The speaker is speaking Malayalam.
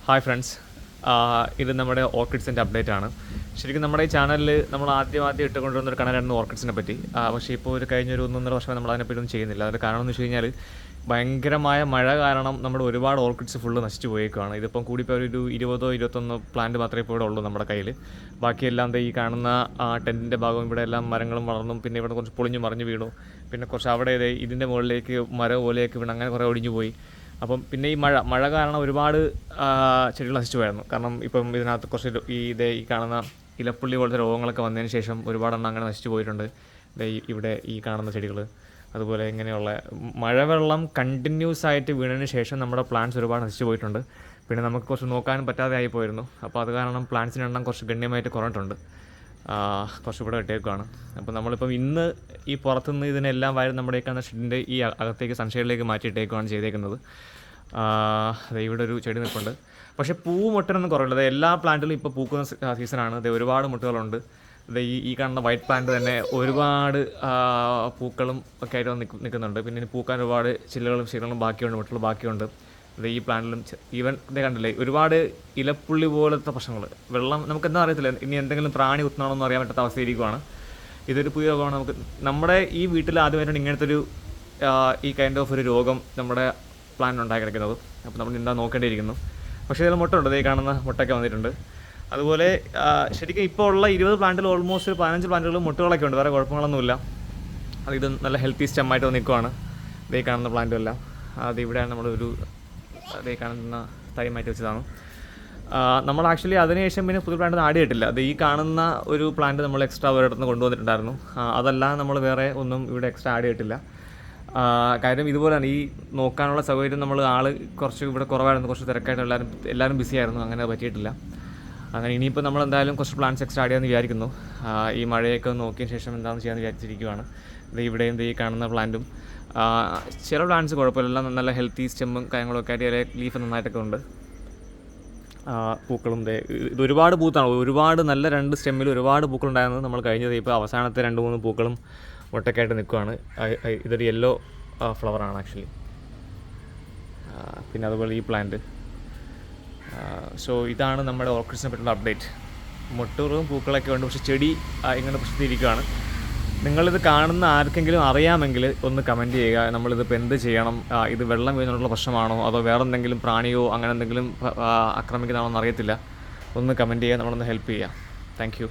ഹായ് ഫ്രണ്ട്സ്, ഇത് നമ്മുടെ ഓർക്കിഡ്സിൻ്റെ അപ്ഡേറ്റ് ആണ്. ശരിക്കും നമ്മുടെ ഈ ചാനലിൽ നമ്മൾ ആദ്യം ഇട്ടുകൊണ്ടിരുന്ന ഒരു കണലായിരുന്നു ഓർക്കിഡ്സിനെ പറ്റി. പക്ഷേ ഇപ്പോൾ ഒരു കഴിഞ്ഞൊരു 1.5 വർഷമായി നമ്മൾ അതിനെപ്പറ്റി ഒന്നും ചെയ്യുന്നില്ല. അതിൻ്റെ കാരണം എന്ന് വെച്ച് കഴിഞ്ഞാൽ ഭയങ്കരമായ മഴ കാരണം നമ്മുടെ ഒരുപാട് ഓർക്കിഡ്സ് ഫുള്ള് നശിച്ചു പോയേക്കുവാണ്. ഇതിപ്പം കൂടിപ്പോൾ ഒരു 20-21 പ്ലാന്റ് മാത്രമേ ഇപ്പോൾ ഇവിടെ ഉള്ളൂ നമ്മുടെ കയ്യിൽ. ബാക്കിയെല്ലാം ഈ കാണുന്ന ടെൻറ്റിൻ്റെ ഭാഗവും ഇവിടെ എല്ലാം മരങ്ങളും വളർന്നും, പിന്നെ ഇവിടെ കുറച്ച് പൊളിഞ്ഞു മറിഞ്ഞു വീണു, പിന്നെ കുറച്ച് അവിടെ ഇതിൻ്റെ മുകളിലേക്ക് മരം ഓലയൊക്കെ വീണ് അങ്ങനെ കുറേ ഒടിഞ്ഞു പോയി. അപ്പം പിന്നെ ഈ മഴ കാരണം ഒരുപാട് ചെടികൾ നശിച്ചു പോയായിരുന്നു. കാരണം ഇപ്പം ഇതിനകത്ത് കുറച്ച് ഈ കാണുന്ന ഇലപ്പുള്ളി പോലത്തെ രോഗങ്ങളൊക്കെ വന്നതിന് ശേഷം ഒരുപാടെണ്ണം അങ്ങനെ നശിച്ചു പോയിട്ടുണ്ട്. ഇവിടെ ഈ കാണുന്ന ചെടികൾ, അതുപോലെ ഇങ്ങനെയുള്ള മഴവെള്ളം കണ്ടിന്യൂസ് ആയിട്ട് വീണതിന് ശേഷം നമ്മുടെ പ്ലാന്റ്സ് ഒരുപാട് നശിച്ചു പോയിട്ടുണ്ട്. പിന്നെ നമുക്ക് കുറച്ച് നോക്കാനും പറ്റാതെ ആയിപ്പോയിരുന്നു. അപ്പോൾ അത് കാരണം പ്ലാന്റ്സിൻ്റെ എണ്ണം കുറച്ച് ഗണ്യമായിട്ട് കുറഞ്ഞിട്ടുണ്ട്. കുറച്ച് ഇവിടെ ഇട്ടേക്കുവാണ്. അപ്പോൾ നമ്മളിപ്പം ഇന്ന് ഈ പുറത്തുനിന്ന് ഇതിനെല്ലാം വരും നമ്മുടെ ഈ കാണുന്ന ഷെഡിൻ്റെ ഈ അകത്തേക്ക് സൺഷെയ്ഡിലേക്ക് മാറ്റിയിട്ടേക്കുവാണ് ചെയ്തേക്കുന്നത്. ഇവിടെ ഒരു ചെടി നിൽപ്പുണ്ട്. പക്ഷേ പൂവ് മുട്ടനൊന്നും കുറവില്ല. എല്ലാ പ്ലാന്റിലും ഇപ്പോൾ പൂക്കുന്ന സീസണാണ്. ഒരുപാട് മുട്ടുകളുണ്ട്. ഈ കാണുന്ന വൈറ്റ് പ്ലാന്റ് തന്നെ ഒരുപാട് പൂക്കളും ഒക്കെ ആയിട്ട് നിൽക്കുന്നുണ്ട്. പിന്നെ പൂക്കാൻ ഒരുപാട് ചില്ലകളും ബാക്കിയുണ്ട്, മുട്ടുകൾ ബാക്കിയുണ്ട്. ഈ പ്ലാന്റിലും ഈവൻ കണ്ടില്ലേ, ഒരുപാട് ഇലപ്പുള്ളി പോലത്തെ പ്രശ്നങ്ങൾ. വെള്ളം നമുക്കെന്താ അറിയത്തില്ല, ഇനി എന്തെങ്കിലും പ്രാണി കുത്തണമെന്നൊന്നും അറിയാൻ പറ്റാത്ത അവസ്ഥയിരിക്കുവാണ്. ഇതൊരു പുതിയ രോഗമാണ്. നമ്മുടെ ഈ വീട്ടിൽ ആദ്യമായിട്ടാണ് ഇങ്ങനത്തെ ഒരു ഈ കൈൻഡ് ഓഫ് ഒരു രോഗം നമ്മുടെ പ്ലാന്റ് ഉണ്ടായി കിടക്കുന്നത്. അപ്പോൾ നമ്മൾ എന്താ നോക്കേണ്ടിയിരിക്കുന്നു. പക്ഷേ ഇതിൽ മുട്ടയുണ്ട്. ഈ കാണുന്ന മുട്ടയൊക്കെ വന്നിട്ടുണ്ട്. അതുപോലെ ശരിക്കും ഇപ്പോൾ ഉള്ള 20 പ്ലാന്റിൽ ഓൾമോസ്റ്റ് ഒരു 15 പ്ലാന്റുകൾ മുട്ടുകളൊക്കെ ഉണ്ട്. വേറെ കുഴപ്പങ്ങളൊന്നുമില്ല. ഇത് നല്ല ഹെൽത്തി സ്റ്റെമ്മായിട്ട് നിൽക്കുവാണ്. ഇതേ കാണുന്ന പ്ലാന്റും എല്ലാം. ഇവിടെയാണ് നമ്മളൊരു അതേ കാണുന്ന തൈ മാറ്റി വെച്ചതാണ്. നമ്മൾ ആക്ച്വലി അതിനുശേഷം പിന്നെ പുതിയ പ്ലാന്റ് ആഡ് ചെയ്തിട്ടില്ല. ഈ കാണുന്ന ഒരു പ്ലാന്റ് നമ്മൾ എക്സ്ട്രാ ഒരിടത്തുനിന്ന് കൊണ്ടുവന്നിട്ടുണ്ടായിരുന്നു. അതല്ല, നമ്മൾ വേറെ ഒന്നും ഇവിടെ എക്സ്ട്രാ ആഡ് ചെയ്തിട്ടില്ല. കാര്യം ഇതുപോലെയാണ്, ഈ നോക്കാനുള്ള സൗകര്യം നമ്മൾ കുറച്ച് ഇവിടെ കുറവായിരുന്നു. കുറച്ച് തിരക്കായിട്ട് എല്ലാവരും ബിസി ആയിരുന്നു. അങ്ങനെ പറ്റിയിട്ടില്ല. അങ്ങനെ ഇനിയിപ്പോൾ നമ്മൾ എന്തായാലും കുറച്ച് പ്ലാന്റ്സ് എക്സ്ട്രാ ആഡ് ചെയ്യാമെന്ന് വിചാരിക്കുന്നു. ഈ മഴയൊക്കെ നോക്കിയ ശേഷം എന്താണെന്ന് ചെയ്യാമെന്ന് വിചാരിച്ചിരിക്കുകയാണ്. ഇവിടെയും ഈ കാണുന്ന പ്ലാന്റും ചില പ്ലാന്റ്സ് കുഴപ്പമില്ല, നല്ല ഹെൽത്തി സ്റ്റെമ്മും കാര്യങ്ങളൊക്കെ ആയിട്ട് ലീഫ് നന്നായിട്ടൊക്കെ ഉണ്ട്. പൂക്കളും ഇത് ഒരുപാട് പൂത്താണ്. ഒരുപാട് നല്ല 2 സ്റ്റെമ്മിൽ ഒരുപാട് പൂക്കളുണ്ടായിരുന്നത് നമ്മൾ കഴിഞ്ഞത് ഇപ്പോൾ അവസാനത്തെ 2-3 പൂക്കളും മുട്ടക്കായിട്ട് നിൽക്കുകയാണ്. ഇതൊരു യെല്ലോ ഫ്ലവറാണ് ആക്ച്വലി. പിന്നെ അതുപോലെ ഈ പ്ലാന്റ്. സോ ഇതാണ് നമ്മുടെ ഓർക്കിഡ്സിനെ പറ്റിയുള്ള അപ്ഡേറ്റ്. മുട്ടുകളും പൂക്കളൊക്കെ ഉണ്ട്, പക്ഷേ ചെടി ഇങ്ങനെ പ്രസിദ്ധീകരിക്കുകയാണ്. നിങ്ങളിത് കാണുന്ന ആർക്കെങ്കിലും അറിയാമെങ്കിൽ ഒന്ന് കമൻറ്റ് ചെയ്യുക. നമ്മളിതിപ്പോൾ എന്ത് ചെയ്യണം? ഇത് വെള്ളം വീഴുന്നുള്ള പ്രശ്നമാണോ, അതോ വേറെ എന്തെങ്കിലും പ്രാണിയോ അങ്ങനെ എന്തെങ്കിലും ആക്രമിക്കുന്നതാണോ എന്നറിയത്തില്ല. ഒന്ന് കമൻറ്റ് ചെയ്യുക, നമ്മളൊന്ന് ഹെൽപ്പ് ചെയ്യുക. Thank you.